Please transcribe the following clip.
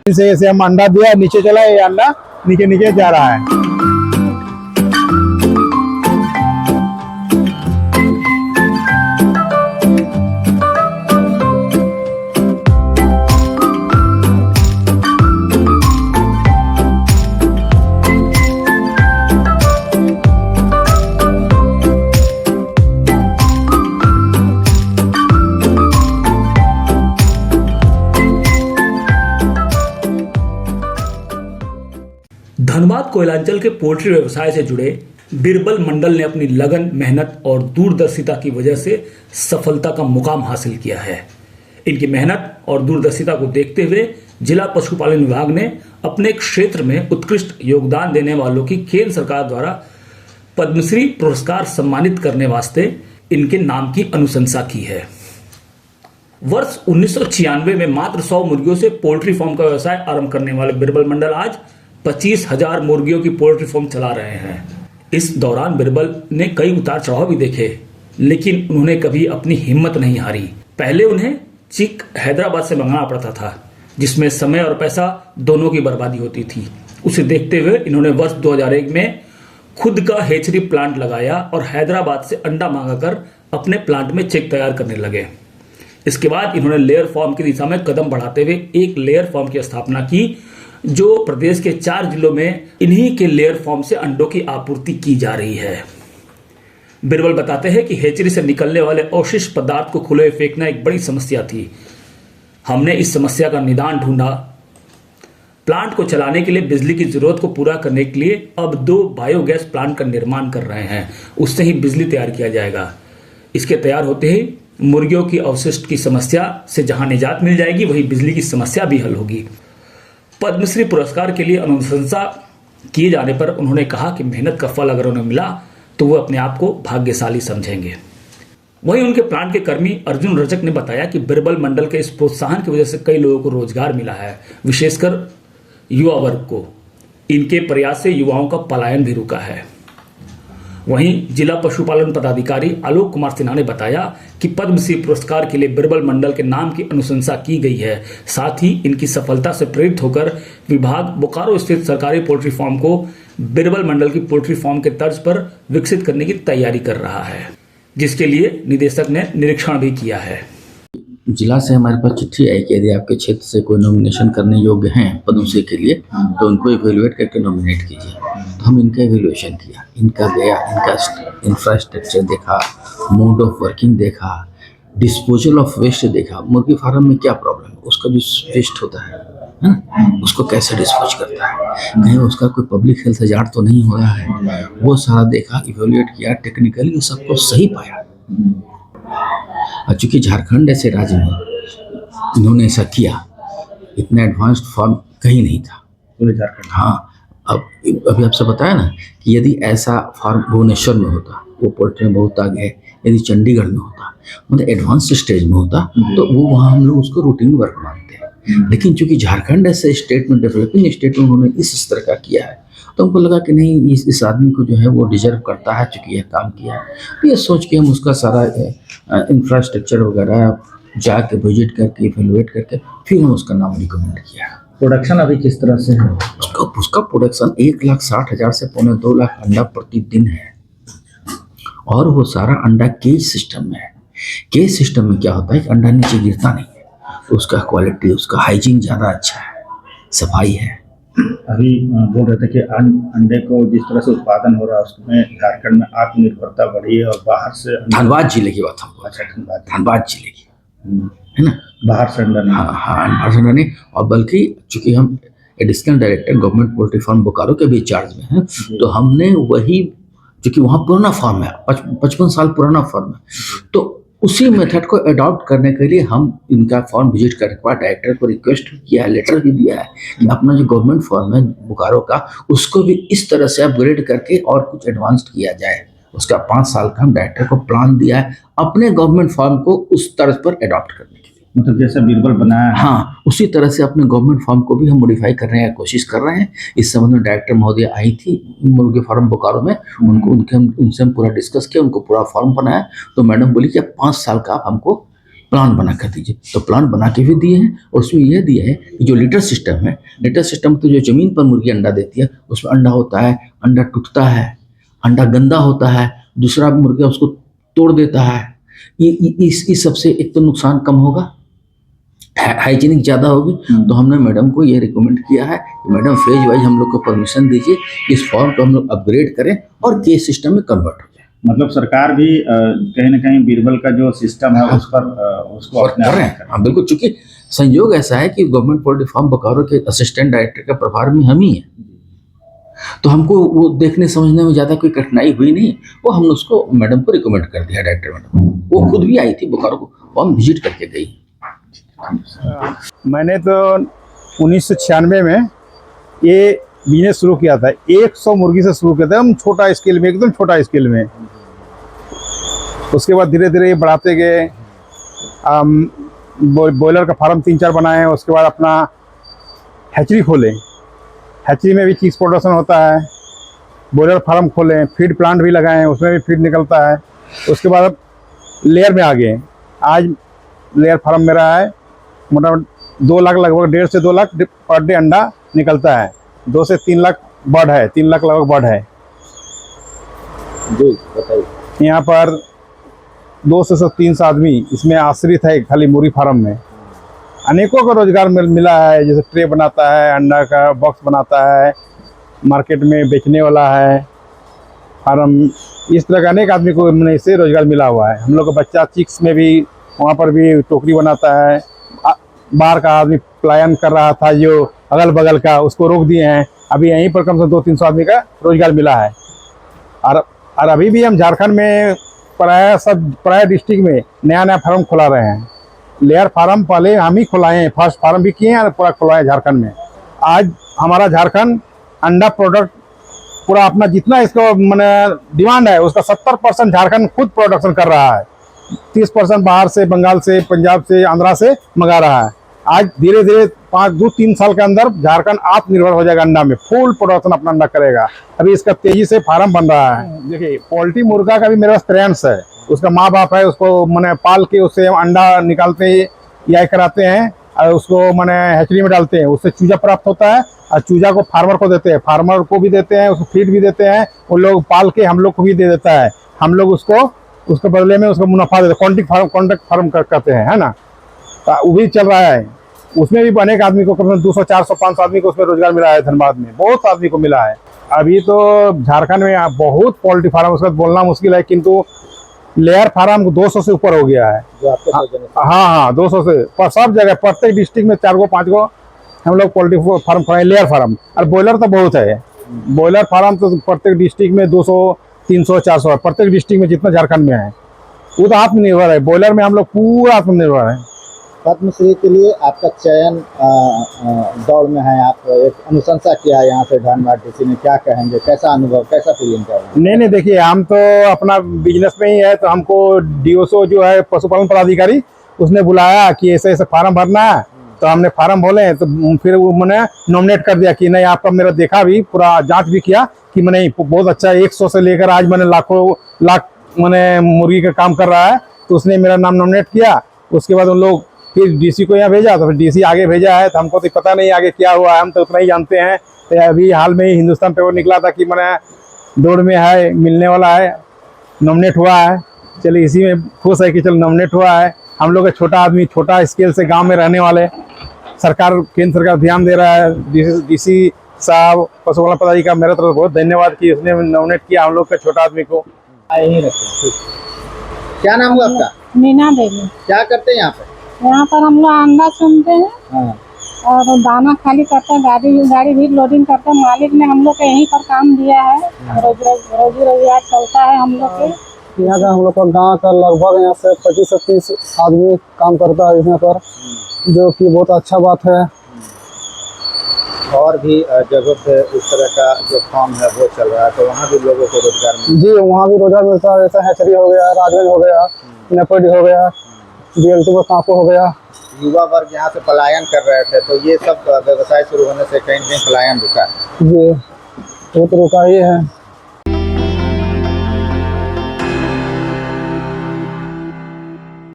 से ऐसे हम अंडा दिया, नीचे चला, ये अंडा नीचे नीचे जा रहा है। धनबाद कोयलांचल के पोल्ट्री व्यवसाय से जुड़े बिरबल मंडल ने अपनी लगन, मेहनत और दूरदर्शिता की वजह से सफलता का मुकाम हासिल किया है। इनकी मेहनत और दूरदर्शिता को देखते हुए जिला पशुपालन विभाग ने अपने क्षेत्र में उत्कृष्ट योगदान देने वालों की केंद्र सरकार द्वारा पद्मश्री पुरस्कार सम्मानित करने वास्ते इनके नाम की अनुशंसा की है। वर्ष 1996 में मात्र 100 मुर्गियों से पोल्ट्री फार्म का व्यवसाय आरंभ करने वाले बिरबल मंडल आज 25,000 मुर्गियों की पोल्ट्री फार्म चला रहे हैं। इस दौरान बिरबल ने कई उतार चढ़ाव भी देखे, लेकिन उन्होंने कभी अपनी हिम्मत नहीं हारी। पहले उन्हें चिक हैदराबाद से मंगाना पड़ता था, जिसमें समय और पैसा दोनों की बर्बादी होती थी। उसे देखते हुए इन्होंने वर्ष 2001 में खुद का हेचरी प्लांट लगाया और हैदराबाद से अंडा मंगाकर अपने प्लांट में चिक तैयार करने लगे। इसके बाद इन्होंने लेयर फार्म की दिशा में कदम बढ़ाते हुए एक लेयर फार्म की स्थापना की, जो प्रदेश के 4 जिलों में इन्हीं के लेयर फार्म से अंडों की आपूर्ति की जा रही है। बिरबल बताते हैं कि हेचरी से निकलने वाले अवशिष्ट पदार्थ को खुले फेंकना एक बड़ी समस्या थी। हमने इस समस्या का निदान ढूंढा। प्लांट को चलाने के लिए बिजली की जरूरत को पूरा करने के लिए अब 2 बायोगैस प्लांट का निर्माण कर रहे हैं। उससे ही बिजली तैयार किया जाएगा। इसके तैयार होते ही मुर्गियों की अवशिष्ट की समस्या से जहां निजात मिल जाएगी, वही बिजली की समस्या भी हल होगी। पद्मश्री पुरस्कार के लिए अनुशंसा किए जाने पर उन्होंने कहा कि मेहनत का फल अगर उन्हें मिला तो वो अपने आप को भाग्यशाली समझेंगे। वहीं उनके प्लांट के कर्मी अर्जुन रजक ने बताया कि बिरबल मंडल के इस प्रोत्साहन की वजह से कई लोगों को रोजगार मिला है, विशेषकर युवा वर्ग को। इनके प्रयास से युवाओं का पलायन भी रुका है। वहीं जिला पशुपालन पदाधिकारी आलोक कुमार सिन्हा ने बताया कि पद्मश्री पुरस्कार के लिए बिरबल मंडल के नाम की अनुशंसा की गई है। साथ ही इनकी सफलता से प्रेरित होकर विभाग बोकारो स्थित सरकारी पोल्ट्री फार्म को बिरबल मंडल की पोल्ट्री फार्म के तर्ज पर विकसित करने की तैयारी कर रहा है, जिसके लिए निदेशक ने निरीक्षण भी किया है। जिला से हमारे पास चिट्ठी आई कि यदि आपके क्षेत्र से कोई नॉमिनेशन करने योग्य हैं पद्मश्री के लिए तो उनको इवेलुएट करके नॉमिनेट कीजिए। तो हम इनका इवेलुएशन किया, इनका गया, इनका इंफ्रास्ट्रक्चर देखा, मोड ऑफ वर्किंग देखा, डिस्पोजल ऑफ वेस्ट देखा। मुर्गी फार्म में क्या प्रॉब्लम है, उसका जो वेस्ट होता है उसको कैसे डिस्पोज करता है, कहीं उसका कोई पब्लिक हेल्थ हजार्ड तो नहीं हो रहा है, वो सारा देखा, इवेलुएट किया, टेक्निकली सबको सही पाया। और चूंकि झारखंड ऐसे राज्य में इन्होंने ऐसा किया, इतना एडवांस्ड फॉर्म कहीं नहीं था पूरे झारखंड। हाँ, अब अभी आपसे बताया ना कि यदि ऐसा फार्म भुवनेश्वर में होता, वो पोल्ट्री में बहुत आगे है, यदि चंडीगढ़ में होता, मतलब एडवांस स्टेज में होता, तो वो वहाँ हम लोग उसको रूटीन वर्क मानते हैं। लेकिन चूंकि झारखंड ऐसे स्टेट में, डेवलपिंग स्टेट में उन्होंने इस स्तर का किया है, तो हमको लगा कि नहीं, इस आदमी को जो है वो डिजर्व करता है, चूंकि यह काम किया है। तो ये सोच के हम उसका सारा इंफ्रास्ट्रक्चर वगैरह जाके विजिट करके इवेलुएट करके फिर हम उसका नाम रिकमेंड किया। प्रोडक्शन अभी किस तरह से है? उसका प्रोडक्शन 1,60,000 से 2.25 अंडा प्रतिदिन है, और वो सारा अंडा केज सिस्टम में है। केज सिस्टम में क्या होता है कि अंडा नीचे गिरता नहीं है, तो उसका क्वालिटी, उसका हाइजीन ज़्यादा अच्छा है, सफाई है। अभी बोल रहे थे कि अंडे को जिस तरह से उत्पादन हो रहा है उसमें झारखंड में आत्मनिर्भरता बढ़ी है, और बाहर से धनबाद जिले की बात हम, अच्छा, धनबाद जिले की है ना, बाहर से अंडा नहीं। हाँ, बाहर से अंडा नहीं। और बल्कि चूंकि हम additional director government poultry farm Bokaro के भी चार्ज में हैं, तो हमने वही, चूंकि वहाँ पुराना फार्म है, 55 साल पुराना फार्म है, तो उसी मेथड को अडॉप्ट करने के लिए हम इनका फॉर्म विजिट करके डायरेक्टर को रिक्वेस्ट किया है, लेटर भी दिया है कि अपना जो गवर्नमेंट फॉर्म है बोकारो का, उसको भी इस तरह से अपग्रेड करके और कुछ एडवांस्ड किया जाए। उसका 5 साल का हम डायरेक्टर को प्लान दिया है अपने गवर्नमेंट फॉर्म को उस तरह पर अडॉप्ट करने के लिए। मतलब जैसे बिरबल बनाया है, हाँ, उसी तरह से अपने गवर्नमेंट फार्म को भी हम मॉडिफाई करने की कोशिश कर रहे हैं। इस संबंध में डायरेक्टर महोदय आई थी मुर्गी फार्म बोकारो में, उनसे हम पूरा डिस्कस किया, उनको पूरा फॉर्म बनाया। तो मैडम बोली कि 5 साल का आप हमको प्लान बना कर दीजिए। तो प्लान बना के भी दिए हैं, और उसमें यह दिया है कि जो लिटर सिस्टम है, लिटर सिस्टम तो जो ज़मीन पर मुर्गी अंडा देती है उसमें अंडा होता है, अंडा टूटता है, अंडा गंदा होता है, दूसरा मुर्गा उसको तोड़ देता है। इस सबसे एक तो नुकसान कम होगा, हाइजीनिक ज़्यादा होगी। तो हमने मैडम को ये रिकमेंड किया है कि मैडम फेज वाइज हम लोग को परमिशन दीजिए, इस फॉर्म को हम लोग अपग्रेड करें और केस सिस्टम में कन्वर्ट हो जाए। मतलब सरकार भी कहीं ना कहीं बीरबल का जो सिस्टम है उस पर उसको और अपने कर रहे हैं। हाँ बिल्कुल, चूंकि संयोग ऐसा है कि गवर्नमेंट पोल्ट्री फार्म बोकारो के असिस्टेंट डायरेक्टर का प्रभार में हम ही हैं, तो हमको वो देखने समझने में ज़्यादा कोई कठिनाई हुई नहीं। वो हमने उसको मैडम को रिकमेंड कर दिया, डायरेक्टर मैडम, वो खुद भी आई थी बोकारो को, फार्म विजिट करके गई। मैंने तो 1996 में ये बिजनेस शुरू किया था। 100 मुर्गी से शुरू किया था, हम छोटा स्केल में, एकदम छोटा स्केल में। उसके बाद धीरे धीरे ये बढ़ाते गए। बॉयलर का फार्म 3-4 बनाए, उसके बाद अपना हैचरी खोले। हैचरी में भी चीज़ प्रोडक्शन होता है। बॉयलर फार्म खोले, फीड प्लांट भी लगाए, उसमें भी फीड निकलता है। उसके बाद अब लेयर में आ गए। आज लेयर फार्म मेरा है, मोटामोटी 2 लाख, लगभग 1.5 से 2 लाख पर डे अंडा निकलता है। 2 से 3 लाख बर्ड है, 3 लाख लगभग बर्ड है जी, बताइए। यहाँ पर 2 से 300 आदमी इसमें आश्रित है, खाली मुर्गी फार्म में। अनेकों को रोजगार मिला है, जैसे ट्रे बनाता है, अंडा का बॉक्स बनाता है, मार्केट में बेचने वाला है फार्म। इस तरह का अनेक आदमी को मैंने इससे रोजगार मिला हुआ है। हम लोग का बच्चा चिक्स में भी, वहाँ पर भी टोकरी बनाता है। बाहर का आदमी पलायन कर रहा था जो अगल बगल का, उसको रोक दिए हैं। अभी यहीं पर कम से कम 200-300 आदमी का रोजगार मिला है। और अभी भी हम झारखंड में प्राय डिस्ट्रिक्ट में नया नया फार्म खुला रहे हैं। लेयर फार्म पहले हम ही खुलाए हैं, फर्स्ट फार्म भी किए हैं और पूरा खुलाए झारखंड में। आज हमारा झारखंड अंडा प्रोडक्ट पूरा अपना जितना इसको मैंने डिमांड है उसका 70% झारखंड खुद प्रोडक्शन कर रहा है। 30% बाहर से, बंगाल से, पंजाब से, आंध्रा से मंगा रहा है। आज धीरे धीरे 2-3 साल के अंदर झारखंड आत्मनिर्भर हो जाएगा, अंडा में फुल प्रोडक्शन अपना अंडा करेगा। अभी इसका तेजी से फार्म बन रहा है। देखिए, पोल्ट्री मुर्गा का भी मेरे पास पेरेंट्स है, उसका माँ बाप है, उसको मैंने पाल के उससे अंडा निकालते या कराते हैं और उसको मैंने हैचरी में डालते हैं। उससे चूजा प्राप्त होता है और चूजा को फार्मर को देते हैं, फार्मर को भी देते हैं, उसको फीड भी देते हैं। वो लोग पाल के हम लोग को भी दे देता है, हम लोग उसके बदले में उसको मुनाफा देते हैं। कॉन्ट्रैक्ट फार्म करते हैं, है ना। तो वो भी चल रहा है। उसमें भी अनेक आदमी को, कम से कम 200, 400, 500 आदमी को उसमें रोजगार मिला है। धनबाद में बहुत आदमी को मिला है। अभी तो झारखंड में बहुत पोल्ट्री फार्म, उसका बोलना मुश्किल है, किंतु लेयर फार्म 200 से ऊपर हो गया है। हाँ, 200 से पर सब जगह, प्रत्येक डिस्ट्रिक्ट में 4-5 को हम लोग पोल्ट्री फार्म खोले, लेयर फार्म। और बॉयलर तो बहुत है। बॉयलर फार्म तो प्रत्येक डिस्ट्रिक्ट में 200, 300, 400 प्रत्येक डिस्ट्रिक्ट में जितना झारखंड में है। वो तो आत्मनिर्भर है। बॉयलर में हम लोग पूरा आत्मनिर्भर है। पद्मश्री के लिए आपका चयन दौड़ में है, आप एक अनुशंसा किया है यहाँ से धनबाद डीसी ने, क्या कहेंगे, कैसा अनुभव, कैसा फीलिंग कर रहे हैं? नहीं, देखिए, हम तो अपना बिजनेस में ही है, तो हमको डीओसो जो है पशुपालन पदाधिकारी, उसने बुलाया कि ऐसे ऐसे फार्म भरना है। तो हमने फार्म भरे, तो फिर वो मैंने नॉमिनेट कर दिया कि नहीं, आपका मेरा देखा भी, पूरा जांच भी किया कि मैंने बहुत अच्छा 100 से लेकर आज मैंने लाख मैंने मुर्गी का काम कर रहा है। तो उसने मेरा नाम नॉमिनेट किया। उसके बाद उन लोग फिर डीसी को यहाँ भेजा, तो फिर डीसी आगे भेजा है। तो हमको तो पता नहीं आगे क्या हुआ है, हम तो उतना ही जानते हैं। तो अभी हाल में ही हिंदुस्तान पेपर निकला था कि मैंने दौड़ में है, मिलने वाला है, नॉमिनेट हुआ है। चलिए, इसी में खुश है कि चलो नॉमिनेट हुआ है। हम लोग छोटा आदमी, छोटा स्केल से गांव में रहने वाले, सरकार, केंद्र सरकार ध्यान दे रहा है। डीसी साहब, पशुपालन पदाधिकारी का मेरे तरफ बहुत धन्यवाद कि उसने नॉमिनेट किया हम लोग के छोटा आदमी को। यही रखें। क्या नाम हुआ आपका? मीना देवी। क्या करते हैं यहाँ पे? यहाँ पर हम लोग अंडा चुनते हैं। हाँ। और दाना खाली करते हैं, गाड़ी भी लोडिंग करते हैं। मालिक ने हम लोग को यहीं पर काम दिया है, रोजी रोजगार चलता है हम लोग के। यहाँ का हम लोग का गाँव का लगभग यहाँ से 25 से 30 आदमी काम करता है यहाँ पर, जो कि बहुत अच्छा बात है। और भी जगह पे इस तरह का जो फार्म है वो चल रहा है, तो वहाँ भी लोगों को रोजगार मिलता है? जी, वहाँ भी रोजगार मिलता है। जैसे हैचरी हो गया, राजगंज हो गया, नेपडी हो गया, DL2 में कांपो हो गया। युवा वर्ग यहाँ से पलायन कर रहे थे, तो ये सब व्यवसाय शुरू होने से कहीं न कहीं पलायन रुका है। जी, वो तो रुका ही है।